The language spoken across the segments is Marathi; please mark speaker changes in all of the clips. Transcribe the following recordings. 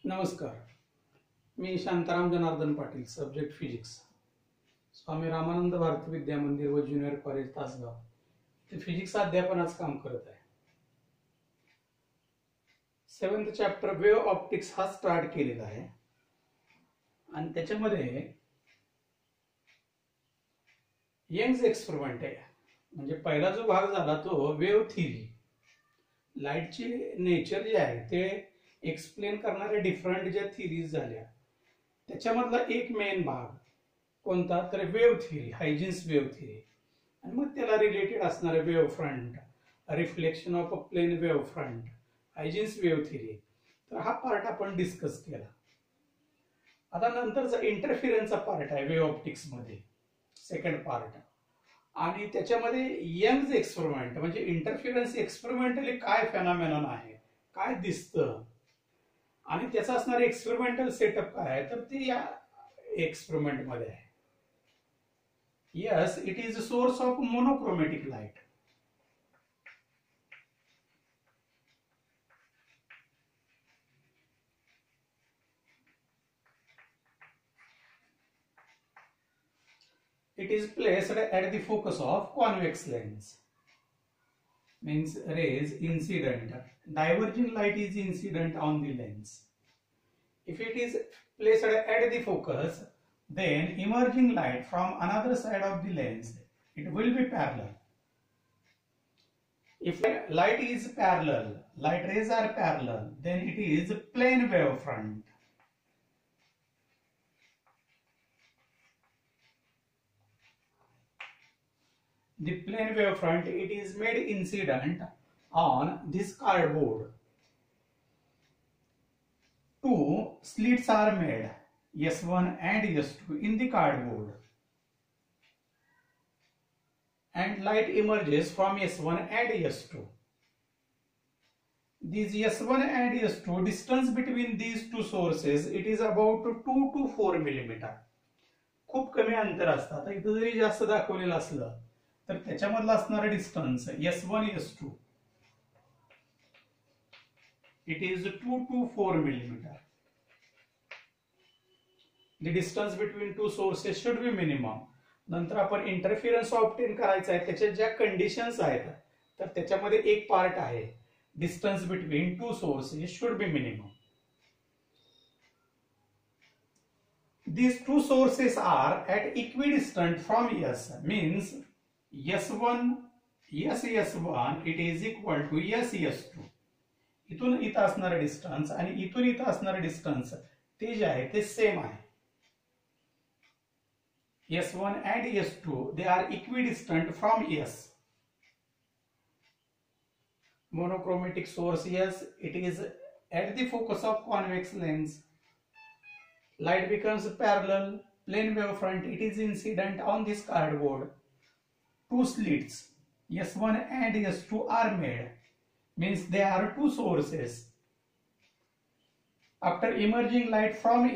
Speaker 1: नमस्कार. मी शांताराम जनार्दन पाटील, सब्जेक्ट फिजिक्स, स्वामी रामानंद भारती विद्या मंदिर व ज्युनियर कॉलेज तासगाव ते फिजिक्स अध्यापनाचं काम करत आहे. 7th चॅप्टर वेव्ह ऑप्टिक्स हा स्टार्ट केलेला आहे आणि त्याच्यामध्ये यंग्स एक्सपेरिमेंट आहे. म्हणजे पहिला जो भाग झाला तो वेव्ह थिअरी, लाईटची नेचर जे आहे ते एक्सप्लेन करणारे डिफरंट ज्या थिअरीज झाल्या त्याच्यामधला एक मेन भाग कोणता तर wave theory, Huygens wave theory, आणि मग त्याला रिलेटेड असणारे wave front, reflection of a plane wave front, Huygens wave theory. तर हा पार्ट आपण डिस्कस केला. आता नंतरचा इंटरफिरन्सचा पार्ट आहे वेव्ह ऑप्टिक्स मध्ये, सेकंड पार्ट, आणि त्याच्यामध्ये यंग्स एक्सपेरिमेंट म्हणजे इंटरफिरन्स एक्सपेरिमेंटली काय फेनॉमेनॉन आहे, काय दिसतं आणि त्याचा असणारे एक्सपेरिमेंटल सेटअप काय आहे तर ते या एक्सपेरिमेंट मध्ये आहे. Yes, it is a source of monochromatic light. It is placed at the focus of convex lens. Means rays incident, diverging light is incident on the lens. If it is placed at the focus, then emerging light from another side of the lens, it will be parallel. If light is parallel, light rays are parallel, then it is plane wave front. The plane wave front, it is made incident on this cardboard. Two slits are made, S1 and S2, in the cardboard, and light emerges from S1 and S2. These S1 and S2, distance between these two sources, it is about 2 to 4 millimeter. खूप कमी अंतर असतं. आता इथं जरी जास्त दाखवलेलं असलं तर त्याच्यामधला असणारा distance S1 S2, it is 2 to 4 millimeter. The distance between two sources should be minimum. नंतर आपण इंटरफिरन्स ऑब्टेन करायचा आहे, त्याच्या ज्या कंडिशन्स आहेत तर त्याच्यामध्ये एक पार्ट आहे distance between two sources should be minimum. These two sources are at equidistant from S, means S1 S1 it is equal to S2. इथून इथं असणारा डिस्टन्स आणि इथून इथं असणारा डिस्टन्स ते जे आहे ते सेम आहे. S1 and S2 they are equidistant from S. Monochromatic source, yes, it is at the focus of convex lens. Light becomes parallel, plane wave front, it is incident on this cardboard. Two slits, S1 and S2 are made, means there are two sources. After emerging light from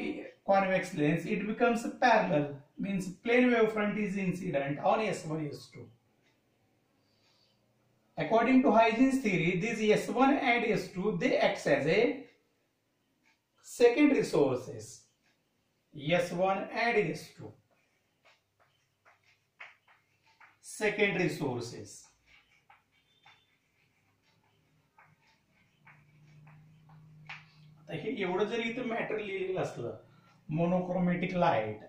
Speaker 1: convex lens, it becomes parallel, means plane wave front is incident on S1 S2. According to Huygens theory, these S1 and S2 they act as a secondary sources. S1 and S2, secondary sources. आता हे एवढं जरी इथं मॅटर लिहिलेलं असलं, monochromatic light,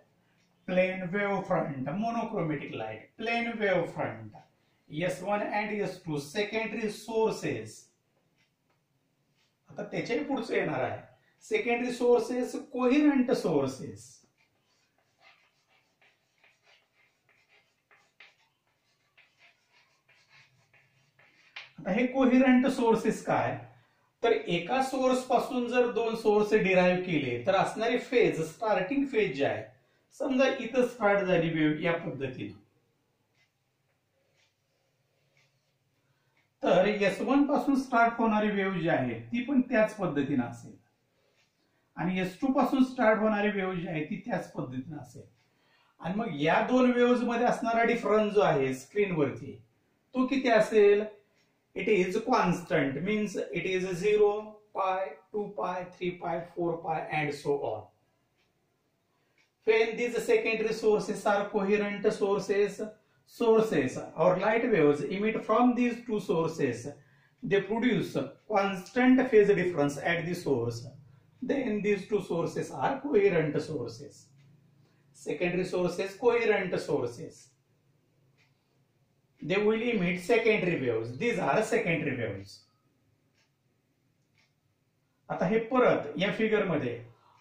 Speaker 1: plane wave front, monochromatic light, plane wave front, S1 and S2 secondary sources. आता त्याच्याही पुढचं येणार आहे सेकंडरी सोर्सेस, कोहेरंट सोर्सेस. आता हे कोहेरंट सोर्सेस काय तर एका सोर्स पासून जर दोन सोर्स डिराईव्ह केले तर असणारे फेज, स्टार्टिंग फेज जे आहे, समजा इथं स्टार्ट झाली वेव्ह या पद्धतीने, तर S1 पासून स्टार्ट होणारी वेव्ह जी आहे ती पण त्याच पद्धतीने असेल आणि S2 पासून स्टार्ट होणारी वेव्ह जी आहे ती त्याच पद्धतीने असेल. आणि मग या दोन वेव्हज मध्ये असणारा डिफरन्स जो आहे स्क्रीनवरती तो किती असेल? It is constant, means it is 0, pi, 2 pi, 3 pi, 4 pi, and so on. When these secondary sources are coherent sources or light waves emit from these two sources, they produce constant phase difference at the source. Then these two sources are coherent sources. Secondary sources, coherent sources. They will emit secondary waves. These are secondary waves. आता हे परत या फिगर मध्ये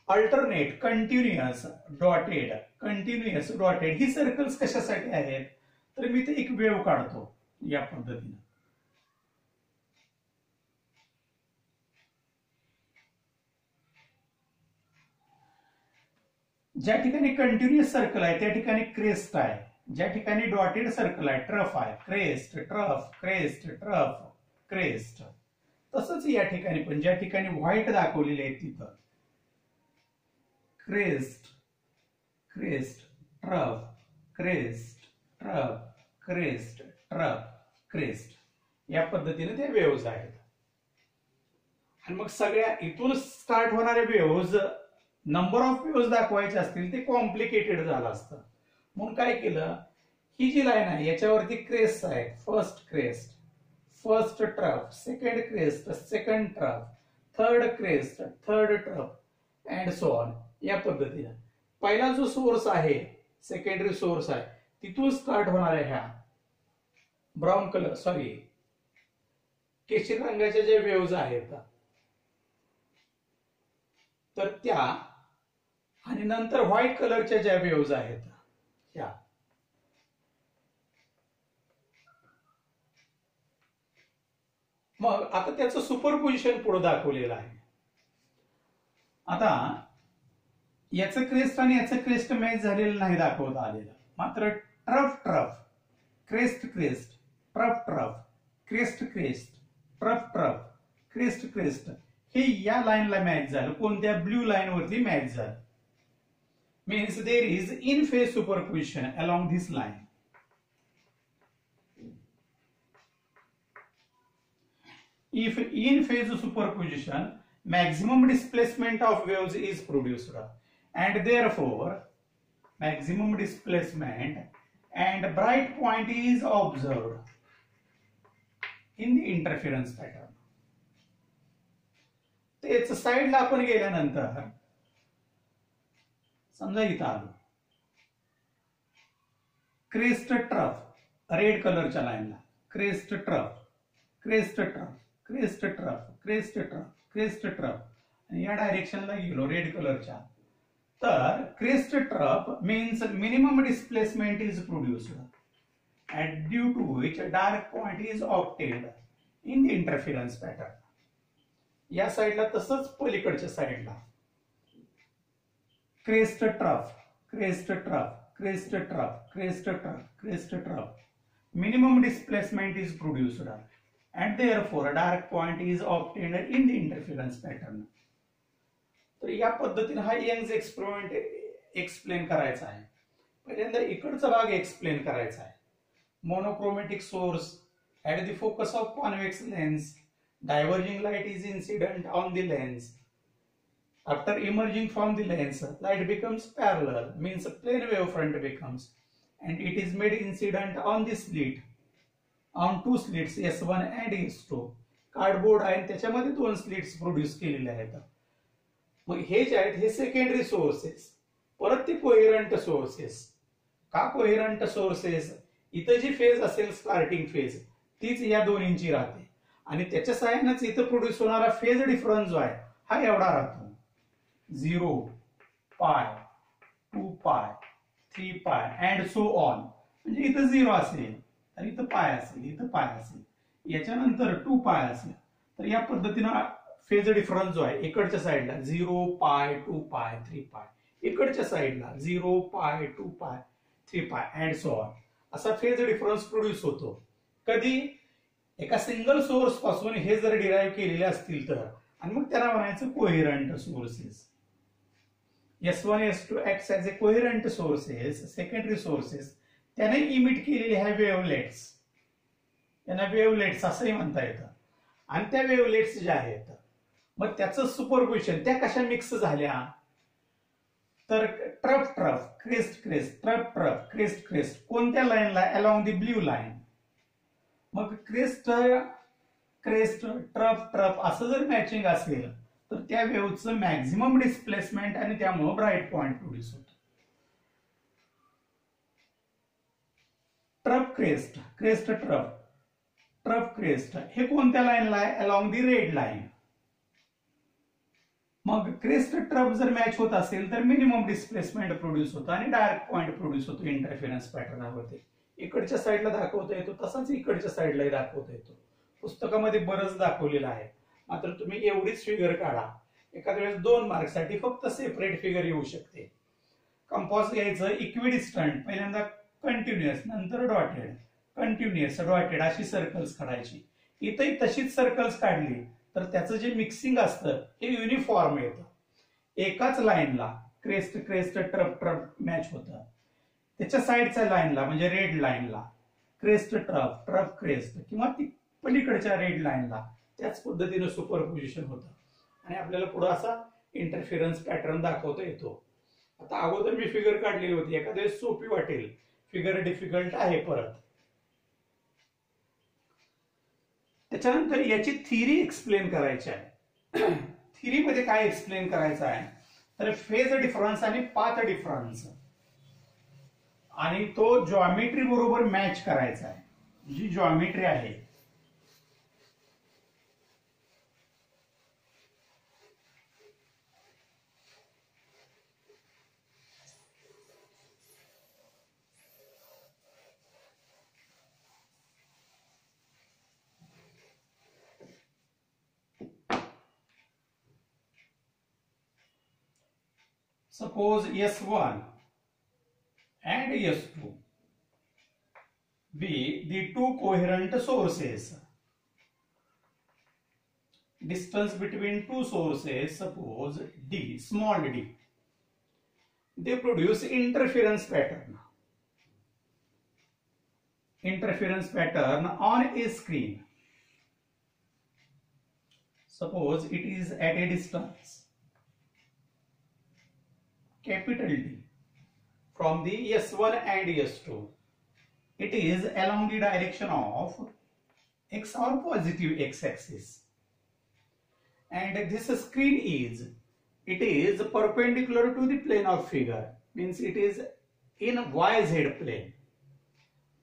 Speaker 1: अल्टरनेट, कंटिन्युअस, डॉटेड ही सर्कल्स कशासाठी आहेत? तर मी ते एक वेव्ह काढतो या पद्धतीने. ज्या ठिकाणी कंटिन्युअस सर्कल आहे त्या ठिकाणी क्रेस्ट आहे, ज्या ठिकाणी डॉटेड सर्कल आहे ट्रफ आहे. Crest, trough, crest, trough, crest. तसंच या ठिकाणी पण ज्या ठिकाणी व्हाईट दाखवलेले आहे तिथं crest, crest, trough, crest, trough, crest, trough, crest या पद्धतीने ते वेव्हज आहेत. आणि मग सगळ्या इथून स्टार्ट होणारे वेव्हज नंबर ऑफ वेव्हज दाखवायचे असतील ते कॉम्प्लिकेटेड झालं असतं. म्हणून काय केलं, ही जी लाईन आहे याच्यावरती क्रेस्ट आहे. First crest, first trough, second crest, second trough, third crest, third trough, and so on या पद्धतीने. पहिला जो सोर्स आहे, सेकंडरी सोर्स आहे, तिथून स्टार्ट होणाऱ्या ह्या ब्राऊन कलर केशरी रंगाच्या ज्या वेव्हज आहेत तर त्या, आणि नंतर व्हाईट कलरच्या ज्या वेव्हज आहेत ह्या, मग आता त्याचं सुपरपोजिशन पुढे दाखवलेलं आहे. आता याचं क्रेस्ट आणि याचं क्रेस्ट मॅच झालेलं नाही दाखवता आलेलं, मात्र trough trough, crest crest, trough trough, crest crest, trough trough, crest crest हे या लाईनला मॅच झालं. कोणत्या? ब्ल्यू लाईन वरती मॅच झालं. Means there is in phase superposition along this line. If in phase superposition, maximum displacement of waves is produced, and therefore maximum displacement and bright point is observed in the interference pattern. तेच साइडला आपण गेल्यानंतर समजा इथं आलो, क्रेस्ट ट्रफ रेड कलरच्या लाईनला, crest trough, crest trough, crest trough, crest trough, crest trough, आणि या डायरेक्शनला गेलो रेड कलरच्या, तर crest trough means minimum displacement is produced and due to which a dark point is obtained in the interference pattern. या साइडला तसंच पलीकडच्या साइडला crest trough, crest trough, crest trough, crest trough, crest trough, minimum displacement is produced and therefore a dark point is obtained in the interference pattern. तर या पद्धतीने हा यंग्स एक्सपेरिमेंट एक्सप्लेन करायचा आहे. पहिल्यांदा इकडचा भाग एक्सप्लेन करायचा आहे. Monochromatic source at the focus of convex lens, diverging light is incident on the lens. After emerging from the lens, light becomes parallel, means a plane wavefront becomes, and it is made incident on the slit, on two slits S1 and S2. Cardboard आहे त्याच्यामध्ये दोन स्लिट्स प्रोड्यूस केलेले आहेत. मग हे जे आहेत हे सेकंडरी सोर्सेस, परत ते कोहेरंट सोर्सेस. का कोहेरंट सोर्सेस? इथं जी फेज असेल स्टार्टिंग फेज तीच या दोन्हींची राहते आणि त्याच्या साहाय्यानेच इथं प्रोड्यूस होणारा फेज डिफरन्स जो आहे हा एवढा राहतो, 0 पाय, 2 पाय, 3 पाय अँड सो ऑन. म्हणजे इथं 0 असेल तर इथं पाय असेल, इथं पाय असेल, याच्यानंतर 2 पाय असेल. तर या पद्धतीनं फेज डिफरन्स जो आहे इकडच्या साईडला 0 पाय, 2 पाय, 3 पाय, इकडच्या साईडला 0 पाय, 2 पाय, 3 पाय अँड सो ऑन असा फेज डिफरन्स प्रोड्यूस होतो. कधी? एका सिंगल सोर्स पासून हे जर डिराईव्ह केलेले असतील तर, आणि मग त्याला म्हणायचं coherent sources. S1 S2 acts as a coherent sources, secondary sources. त्याने इमिट केलेले ह्या वेव्हलेट्स, त्यांना वेव्हलेट्स असंही म्हणता येतं. आणि त्या वेव्हलेट्स ज्या आहेत मग त्याचं सुपरपोजिशन त्या कशा मिक्स झाल्या तर trough trough crest crest trough trough crest crest कोणत्या लाईनला अलॉंग दी ब्ल्यू लाईन. मग क्रेस्ट क्रेस्ट ट्रफ ट्रफ असं जर मॅचिंग असेल तर त्या वेव्हचं मॅक्झिमम डिस्प्लेसमेंट आणि त्यामुळे ब्राईट पॉइंट प्रोड्यूस होतो. Trough crest crest trough trough crest हे कोणत्या लाईनला आहे अलॉंग दी रेड लाईन. मग क्रेस्ट ट्रफ जर मॅच होत असेल तर मिनिमम डिस्प्लेसमेंट प्रोड्यूस होतं आणि डायरेक्ट पॉइंट प्रोड्यूस होतो इंटरफेरन्स पॅटर्नवरती. इकडच्या साईडला दाखवता येतो तसाच इकडच्या साईडलाही दाखवता येतो. पुस्तकामध्ये बरंच दाखवलेलं आहे. मात्र तुम्ही एवढीच फिगर काढा. एखाद्या वेळेस 2 मार्कसाठी फक्त सेपरेट फिगर येऊ शकते. कंपास घ्यायचं इक्विडिस्टंट पहिल्यांदा कंटिन्युअस नंतर डॉटेड कंटिन्युअस डॉटेड अशी सर्कल्स काढायची. इथंही तशीच सर्कल्स काढली तर त्याचं जे मिक्सिंग असतं हे युनिफॉर्म येतं. एकाच लाईनला crest crest trough trough match होतं. त्याच्या साईडच्या लाईनला म्हणजे रेड लाईनला क्रेस्ट ट्रफ ट्रफ क्रेस्ट किंवा ती पलीकडच्या रेड लाईनला त्याच पद्धतीनं सुपरपोजिशन होतं आणि आपल्याला पुढे असा इंटरफेरन्स पॅटर्न दाखवता येतो. आता अगोदर मी फिगर काढलेली होती. एखाद्या सोपी वाटेल फिगर डिफिकल्ट आहे परत. त्याच्यानंतर याची थिअरी एक्सप्लेन करायची आहे. थिअरी मध्ये काय एक्सप्लेन करायचं आहे तर फेज डिफरन्स आणि पाथ डिफरन्स आणि तो जॉमेट्री बरोबर मॅच करायचा आहे. जी जॉमेट्री आहे suppose S1 and S2 be the two coherent sources. Distance between two sources, suppose D, small d. They produce interference pattern. Interference pattern on a screen. Suppose it is at a distance capital D from the S1 and S2. It is along the direction of x or positive x-axis, and this screen is perpendicular to the plane of figure, means it is in YZ plane.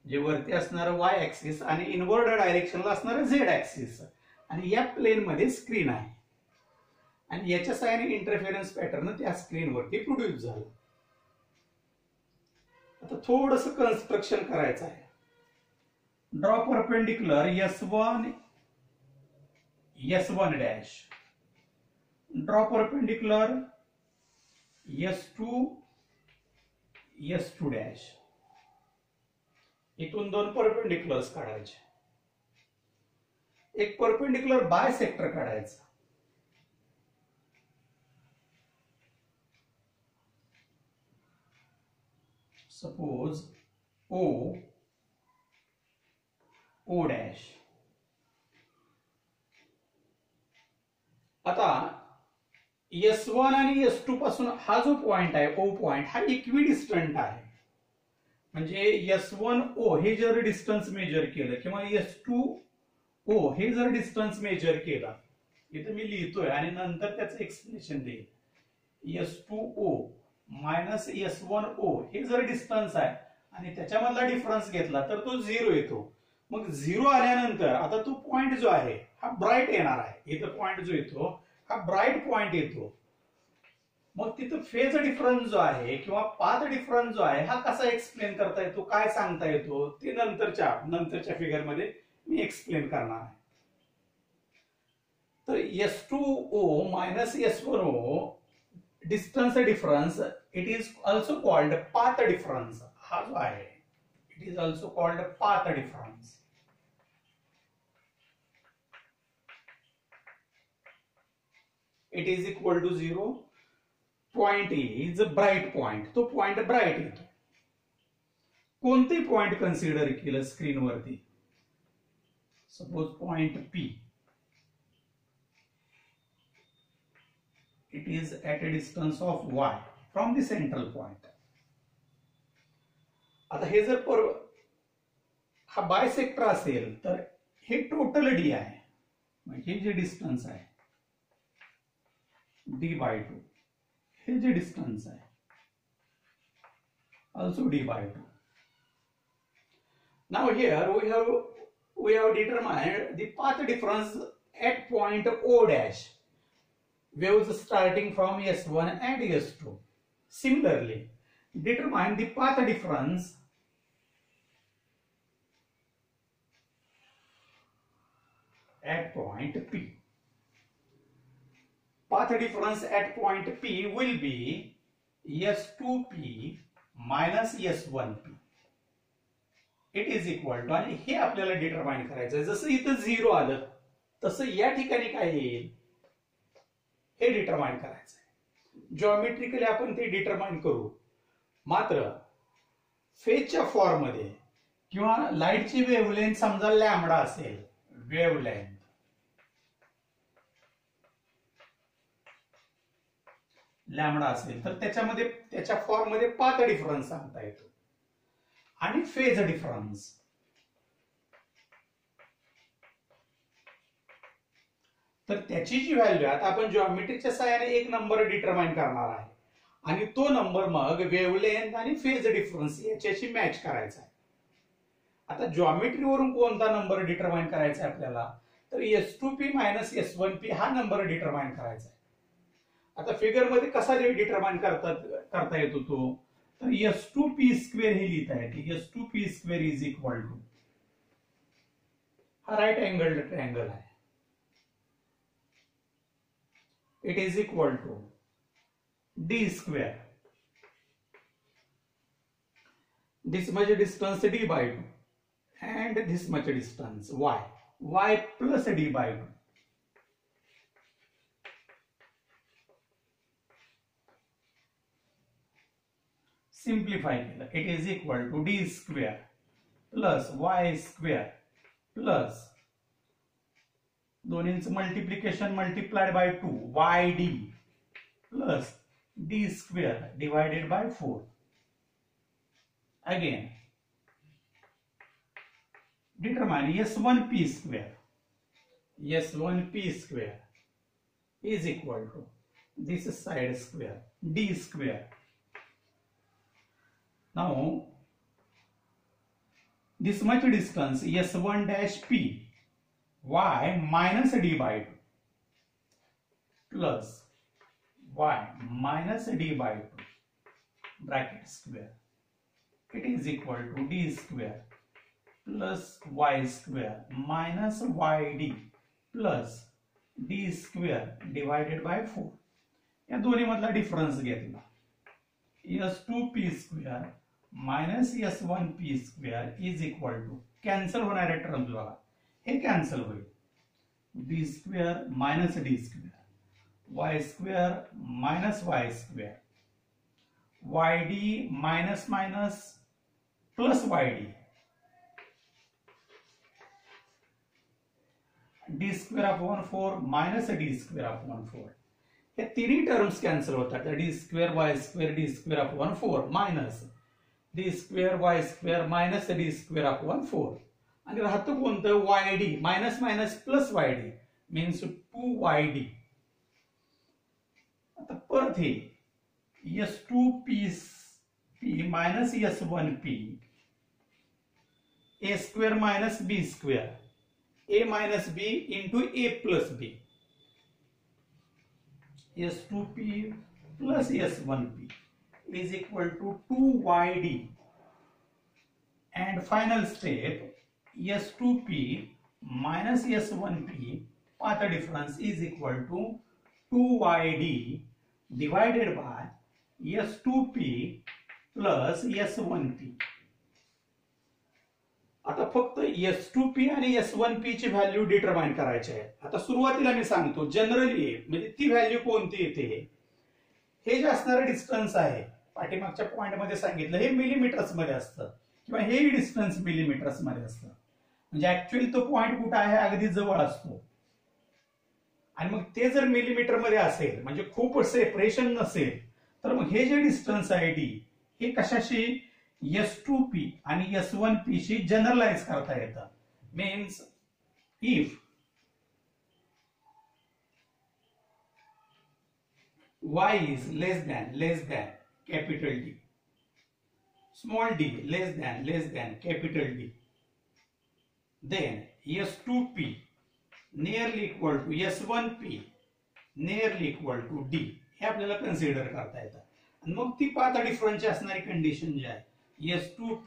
Speaker 1: जे वरती असणार y ऍक्सिस आणि इनवर्ड डायरेक्शनला असणार z ऍक्सिस आणि या प्लेन मध्ये स्क्रीन आहे आणि याच्या साहाय्याने इंटरफेरन्स पॅटर्न त्या स्क्रीनवरती प्रोड्यूस झालं. आता थोडंसं कन्स्ट्रक्शन करायचं आहे. Draw perpendicular S1 S1 dash, draw perpendicular S2 S2 dash. इथून 2 परपेंडिक्युलर्स काढायचे. एक परपेंडिक्युलर बायसेक्टर काढायचा. Suppose O dash. आता S1 आणि S2 पासून हा जो पॉइंट आहे O पॉइंट हा इक्विडिस्टंट आहे. म्हणजे S1O हे जर डिस्टन्स मेजर केलं किंवा S2O हे जर डिस्टन्स मेजर केलं, इथे मी लिहितोय आणि नंतर त्याचं एक्सप्लेनेशन देईल. S2O मायनस S1O हे जर डिस्टन्स आहे आणि त्याच्यामधला डिफरन्स घेतला तर तो 0 येतो. मग 0 आल्यानंतर आता तो पॉइंट जो आहे हा ब्राईट येणार आहे. इथं पॉइंट जो येतो हा ब्राईट पॉइंट येतो. मग तिथं फेज डिफरन्स जो आहे किंवा पाथ डिफरन्स जो आहे हा कसा एक्सप्लेन करता येतो, काय सांगता येतो ते नंतरच्या फिगर मध्ये मी एक्सप्लेन करणार आहे. तर S2O minus S1O distance difference it is also called path difference. हा जो आहे it is also called path difference. It is equal to 0. Point is bright point. तो पॉइंट ब्राईट येतो. कोणते पॉइंट कन्सिडर केलं स्क्रीनवरती. Suppose point P. It is at a distance of y from the central point. आता हे जर हा बायसेक्टर असेल तर हे टोटल डी आहे, म्हणजे जे डिस्टन्स आहे d/2, हे जे डिस्टन्स आहे also d/2. Now here we have determined the path difference at point O dash, waves starting from S1 and S2. Similarly, determine the path difference at point P. Path difference at point P will be S2P minus S1P. It is equal to, आणि हे आपल्याला डिटरमाइन करायचं आहे. जसं इथं 0 आलं तसं या ठिकाणी काय येईल हे डिटरमाइन करायचं आहे. जॉमेट्रिकली आपण ते डिटरमाइन करू. मात्र फेजच्या फॉर्म मध्ये किंवा लाईटची वेव्हलेंथ समजा लॅम्बडा असेल, वेव्हलेंथ लॅम्बडा असेल तर त्याच्यामध्ये त्याच्या फॉर्म मध्ये पाथ डिफरन्स सांगता येतो आणि फेज डिफरन्स. तर त्याची जी व्हॅल्यू आता आपण जॉमेट्रीच्या सहाय्याने एक नंबर डिटरमाइन करणार आहे आणि तो नंबर मग वेव्हलेंथ आणि फेज डिफरन्स याच्याशी मॅच करायचा आहे. आता जॉमेट्रीवरून कोणता नंबर डिटरमाइन करायचा आहे आपल्याला, तर S2P मायनस S1P हा नंबर डिटरमाइन करायचा आहे. आता फिगर मध्ये कसा डिटरमाइन करता येतो तो, तर S2P स्क्वेअर हे लिहिता येते. S2P square is equal to, हा राईट अँगल ट्रायंगल आहे, it is equal to d square, this much distance d/2 and this much distance y plus d/2. Simplify केलं, it is equal to d square plus y square plus दोन्हींचं multiplication multiplied by 2 yd plus d square divided by 4. Again, determine S1P square. S1P square is equal to this side square d square. Now, this much distance S1 dash P y minus d/2 plus y minus d/2 bracket square. It is equal to d square plus y square minus yd plus d square divided by 4. या दोन्ही मधला डिफरन्स घेतला, S2P square minus S1P square is equal to, cancel होणाऱ्या टर्म्स बघा, हे कॅन्सल होईल, d square minus d square, y square minus y square, yd minus minus plus yd, d square upon 4 minus d square upon 4. हे तिन्ही टर्म्स कॅन्सल होतात. d square y square d square upon 4 minus d square y square minus d square upon 4. आणि राहतं कोणतं, yd minus minus plus yd means 2yd. आता परत हे S2P minus S1P, a square minus b square, a minus b into a plus b, S2P plus S1P is equal to 2yd. And final step, S2P minus S1P path difference is equal to 2yd divided by S2P plus S1P. आता फक्त S2P आणि S1P ची व्हॅल्यू डिटरमाइन करायची आहे. आता सुरुवातीला मी सांगतो जनरली म्हणजे ती व्हॅल्यू कोणती येते, हे जे असणारं डिस्टन्स आहे पाठीमागच्या पॉइंट मध्ये सांगितलं हे मिलीमीटर्स मध्ये असतं किंवा हे डिस्टन्स मिलीमीटर्स मध्ये असतं. म्हणजे ऍक्च्युअली तो पॉइंट कुठे आहे, अगदी जवळ असतो. आणि मग ते जर मिलीमीटर मध्ये असेल म्हणजे खूप सेपरेशन नसेल तर मग हे जे डिस्टन्स आहे डी हे कशाशी S2P आणि S1P शी जनरलाइज करता येतं. Means if y is less than capital D, small d less than capital D, then S2P nearly equal to S1P nearly equal to D हे आपल्याला कन्सिडर करता येतं. आणि मग ती पाथ डिफरन्सची असणारी कंडिशन जी आहे S2P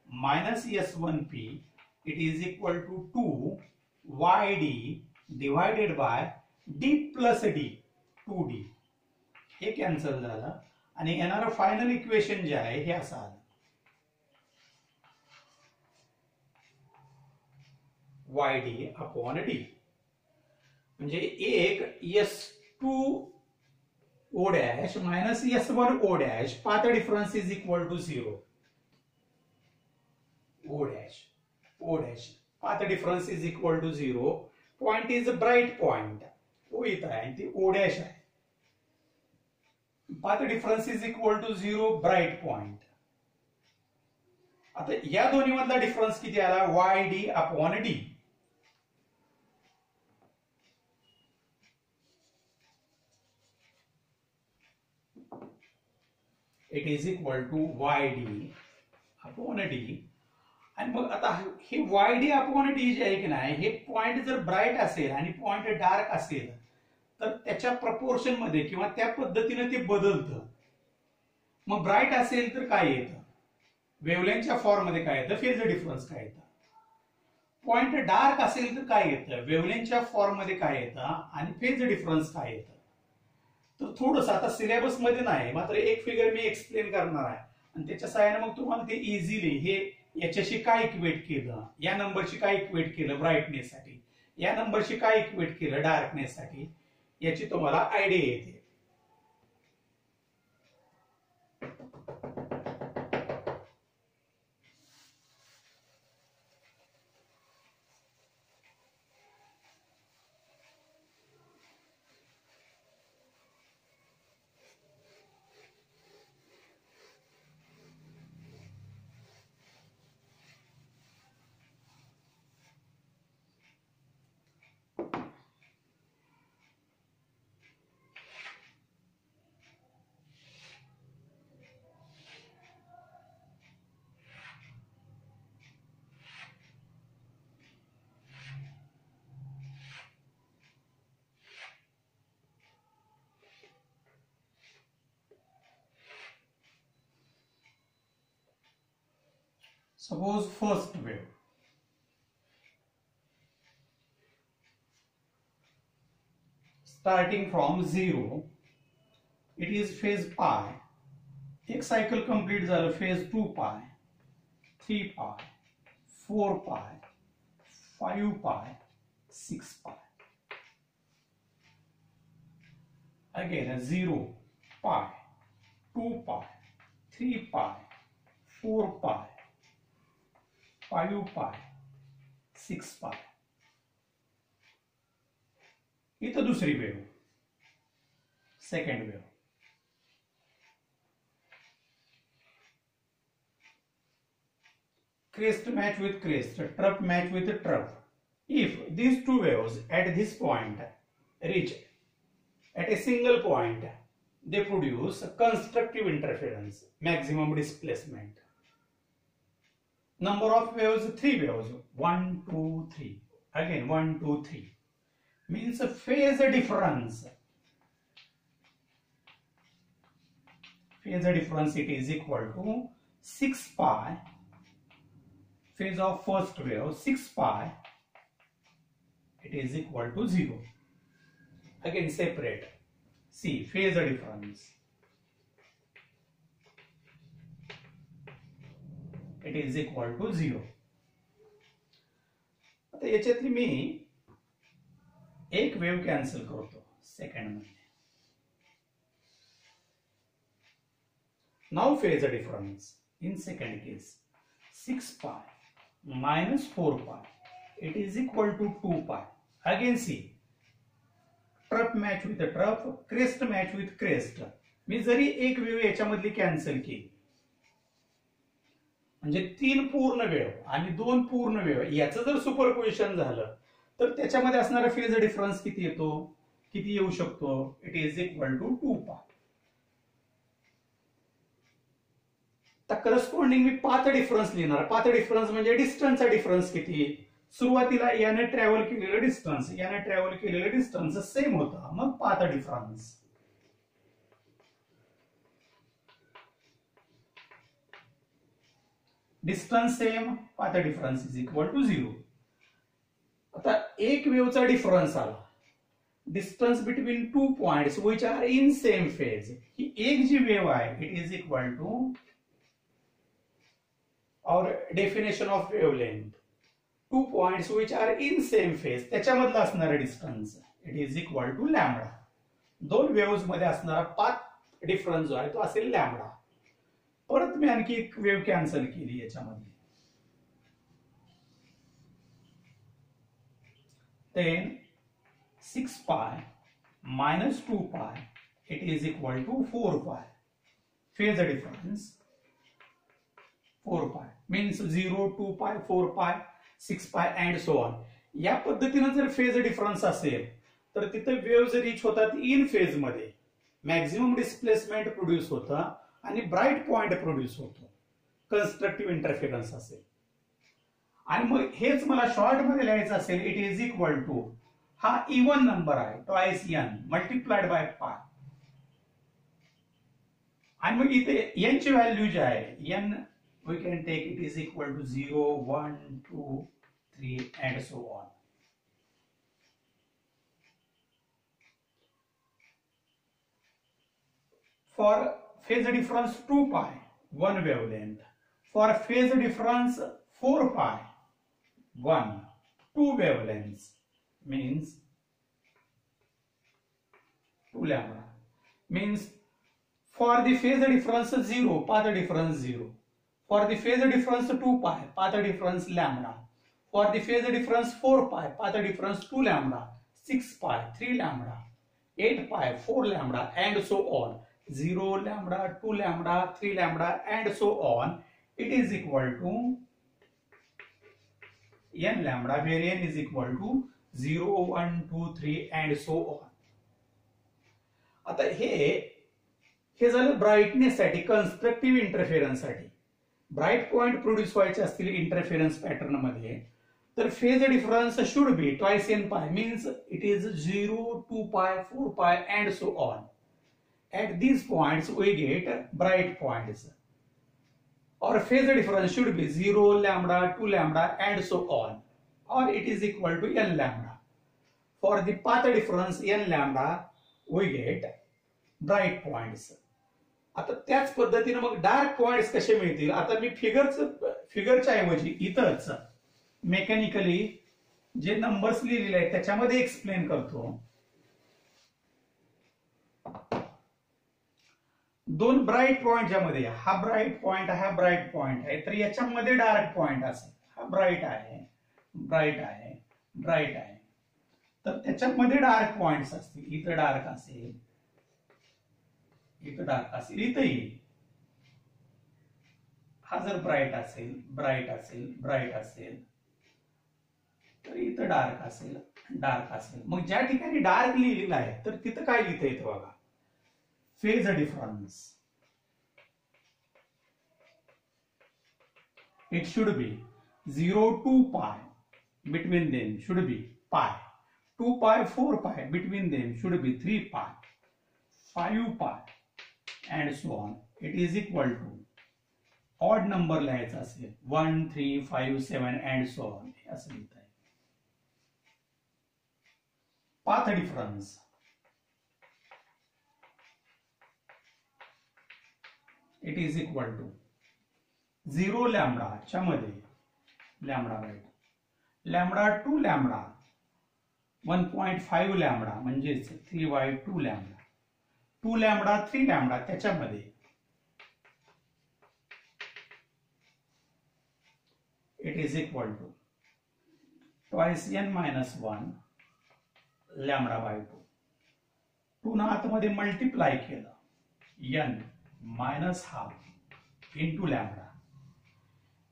Speaker 1: minus S1P it is equal to 2YD divided by D plus D 2D हे कॅन्सल झालं आणि येणारं फायनल इक्वेशन जे आहे हे असं आलं YD अपॉन D म्हणजे एक S2 O dash minus S1 O dash path difference is equal to 0. O dash path difference is equal to 0. Point is a bright point. O इथं आहे आणि ती O dash आहे. Path difference is equal to 0 bright point. आता या दोन्ही मधला डिफरन्स किती आला YD upon D. It is equal to YD upon D. आणि मग आता हे YD अपॉन D जे आहे की नाही हे पॉइंट जर ब्राईट असेल आणि पॉइंट डार्क असेल तर त्याच्या प्रपोर्शन मध्ये किंवा त्या पद्धतीने ते बदलतं. मग ब्राईट असेल तर काय येतं वेव्हलेंथच्या फॉर्म मध्ये काय येतं फेज डिफरन्स काय येतं. पॉइंट डार्क असेल तर काय येतं वेव्हलेंथच्या फॉर्म मध्ये काय येतं आणि फेज डिफरन्स काय येतं. तर थोडंसं आता सिलेबस मध्ये नाही मात्र एक फिगर मी एक्सप्लेन करणार आहे आणि त्याच्या सहाय्याने मग तुम्हाला ते इझिली हे याच्याशी काय इक्वेट केलं या नंबरशी काय इक्वेट केलं ब्राईटनेस साठी या नंबरशी काय इक्वेट केलं डार्कनेस साठी याची तुम्हाला आयडिया येते. Suppose first wave starting from 0 it is phase pi. एक सायकल कंप्लीट झालं फेज 2 पाय 3 पाय 4 पाय 5 पाय 6 पाय. Again 0 पाय 2 पाय 3 पाय 4 पाय 5 पाय 6 पाय. इथं दुसरी wave second wave crest match with crest, trough match with trough. If these two waves at this point reach at a single point, they produce constructive interference, maximum displacement. Number of waves, 3 waves, 1, 2, 3. Again 1, 2, 3. Means a phase difference. Phase difference it is equal to 6 pi. Phase of first wave 6 pi it is equal to 0. Again separate. See phase difference it is equal to 0. आता याच्यातली मी एक वेव कॅन्सल करतो सेकंड मध्ये. Now phase difference in second case 6 pi minus 4 pi it is equal to 2 pi. Again see trough match with trough, crest match with crest. मी जरी एक वेव याच्यामधली कॅन्सल केली, म्हणजे 3 पूर्ण वेव आणि 2 पूर्ण वेव याचं जर सुपरपोजिशन झालं तर त्याच्यामध्ये असणारा फेज डिफरन्स किती येतो, किती येऊ शकतो? It is equal to 2π. आता करस्पॉन्डिंग मी पाथ डिफरन्स लिहिणार. पाथ डिफरन्स म्हणजे डिस्टन्सचा डिफरन्स किती. सुरुवातीला याने ट्रॅव्हल केलेलं डिस्टन्स, याने ट्रॅव्हल केलेलं डिस्टन्स सेम होतं, मग path difference. Distance same, path difference is equal to 0. आता एक वेवचा डिफरन्स आला, distance between 2 points which are in same phase. ही एक जी वेव आहे इट इज इक्वल टू और definition of wavelength, 2 points which are in same phase, त्याच्यामधला असणारा distance it is equal to lambda. 2 waves मध्ये असणारा पाथ डिफरन्स जो आहे तो असेल लॅम्बडा. परत मी आणखी एक वेव कॅन्सल केली याच्यामध्ये, then 6π minus 2π it is equal to 4π. Phase difference 4π means 0, 2π, 4π, 6π and so on. या पद्धतीने जर फेज डिफरन्स असेल तर तिथे वेव्स रीच होतात इन फेज मध्ये, मॅक्झिमम डिस्प्लेसमेंट प्रोड्यूस होतं आणि ब्राईट पॉइंट प्रोड्यूस होतो, कन्स्ट्रक्टिव्ह इंटरफेरन्स असेल. आणि मग हेच मला शॉर्ट मध्ये लिहायचं असेल, इट इज इक्वल टू, हा इवन नंबर आहे twice n multiplied by pi. आणि मग इथे एन ची व्हॅल्यू जी आहे n we can take it is equal to 0, 1, 2, 3 and so on. For phase difference 2π, 1 wavelength. For phase difference 4π, 1, 2 wavelengths means 2 lambda. Means for the phase difference 0, path difference 0. For the phase difference 2π, path difference lambda. For the phase difference 4π, path difference 2 lambda. 6π, 3 lambda. 8π, 4 lambda and so on. 0 lambda, 2 lambda, 3 lambda and so on. It is equal to n lambda, where n is equal to 0, 1, 2, 3 and so on. आता हे झालं ब्राईटनेस साठी, कन्स्ट्रक्टिव्ह इंटरफेरन्स साठी. ब्राईट पॉइंट प्रोड्यूस व्हायचे असतील इंटरफेरन्स पॅटर्न मध्ये तर phase difference should be twice n pi, means it is 0, 2π, 4π and so on. At these points we get bright points. Or phase difference should be 0 lambda, 2 lambda and so on. Or it is equal to n lambda. For the path difference n lambda we get bright points. आता त्याच पद्धतीने मग डार्क पॉइंट्स कसे मिळतील. आता मी फिगरच्या ऐवजी इथंच मेकॅनिकली जे नंबर्स लिहिलेले आहेत त्याच्यामध्ये एक्सप्लेन करतो. 2 ब्राईट पॉइंट ज्यामध्ये हा ब्राईट पॉइंट हा ब्राईट पॉइंट आहे तर याच्यामध्ये डार्क पॉइंट असेल. हा ब्राईट आहे, ब्राईट आहे, ब्राईट आहे, तर त्याच्यामध्ये डार्क पॉइंट्स असतील. इथं डार्क असेल, इथं डार्क असेल, इथंही. हा जर ब्राईट असेल, ब्राईट असेल, ब्राईट असेल तर इथं डार्क असेल, डार्क असेल. मग ज्या ठिकाणी डार्क लिहिलेलं आहे तर तिथं काय लिहिता येतं बघा, phase difference. It should be 0, 2π, between them should be pi. 2π, 4π, between them should be 3π, 5π and so on. It is equal to odd number लिहायचा असेल 1, 3, 5, 7 and so on. असं लिहिता येईल. Path difference it is equal to 0 lambda च्या मध्ये lambda by 2, lambda 2 lambda, 1.5 lambda म्हणजेच 3/2 lambda, 2 lambda 3 lambda त्याच्यामध्ये it is equal to twice n minus 1 lambda by 2. 2 ना आतमध्ये मल्टिप्लाय केलं n minus half into lambda.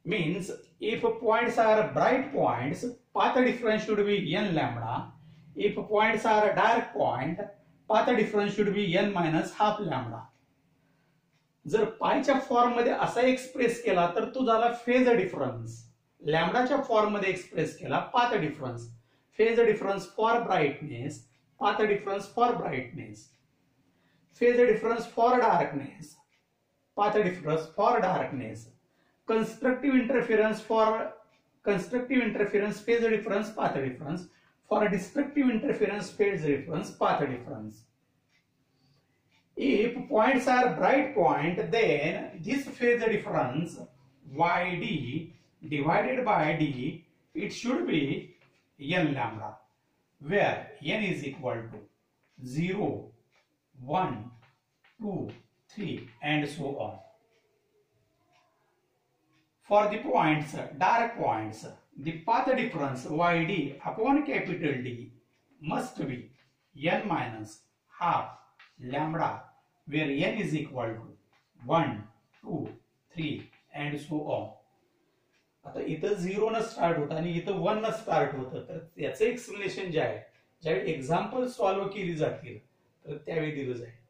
Speaker 1: Means if points are bright points, path difference should be n lambda. If points are a dark point, path difference should be n minus half lambda. जर पायच्या फॉर्म मध्ये असा एक्सप्रेस केला तर तो झाला फेज डिफरन्स. लॅम्बडाच्या फॉर्म मध्ये एक्सप्रेस केला path difference. Phase difference for brightness, path difference for brightness. Phase difference for darkness, path difference for darkness. Constructive interference phase difference path difference. For destructive interference phase difference path difference. If points are bright point, then this phase difference yd divided by d, it should be n lambda, where n is equal to 0, 1, 2, 3 and so on. For the points, dark points, the path difference yd upon capital D must be n minus half lambda, where n is equal to 1, 2, 3 and so on. आता इथं 0 न स्टार्ट होतं आणि इथं 1 न स्टार्ट होतं, तर याचं एक्सप्लेनेशन जे आहे ज्यावेळी एक्झाम्पल सॉल्व्ह केली जातील तर त्यावेळी दिलं जाईल.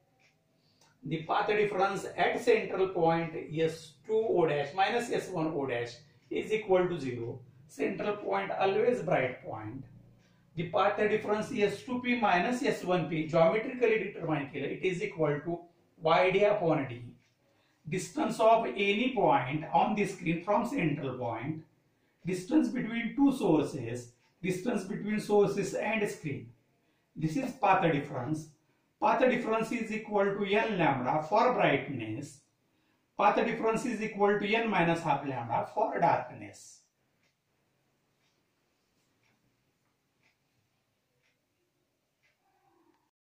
Speaker 1: The path difference at central point S2O dash minus S1O dash is equal to 0. Central point always bright point. The path difference S2P minus S1P geometrically determined here. It is equal to YD upon D. Distance of any point on the screen from central point. Distance between two sources. Distance between sources and screen. This is path difference. Path difference is equal to n lambda for brightness. Path difference is equal to n minus half lambda for darkness.